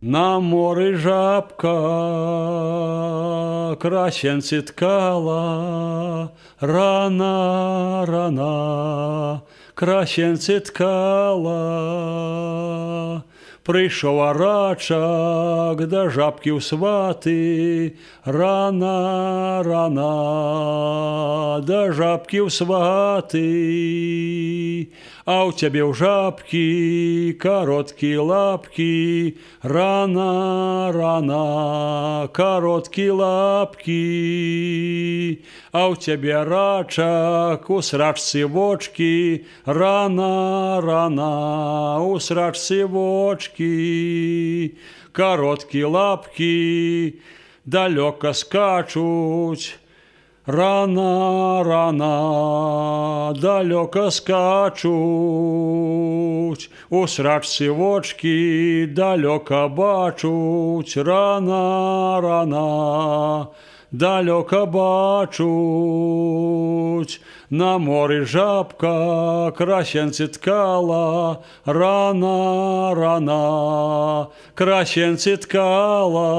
На морі жабка кращенці ткала, рана, рана, кращенці ткала. Прийшов арачак до жабки в свати, рана, рана, до жабки в свати. А у тебе в жабки короткие лапки, рана, рана, короткие лапки. А у тебя рачак, у срачці вочки, рана, рана, у срачці вочки. Короткі лапки далеко скачуть, рана, рана, далеко скачуть. У срачці вочки далеко бачуть, рана, рана, далеко бачуть. На морі жабка кращенці ткала, рана, рана, кращенці ткала.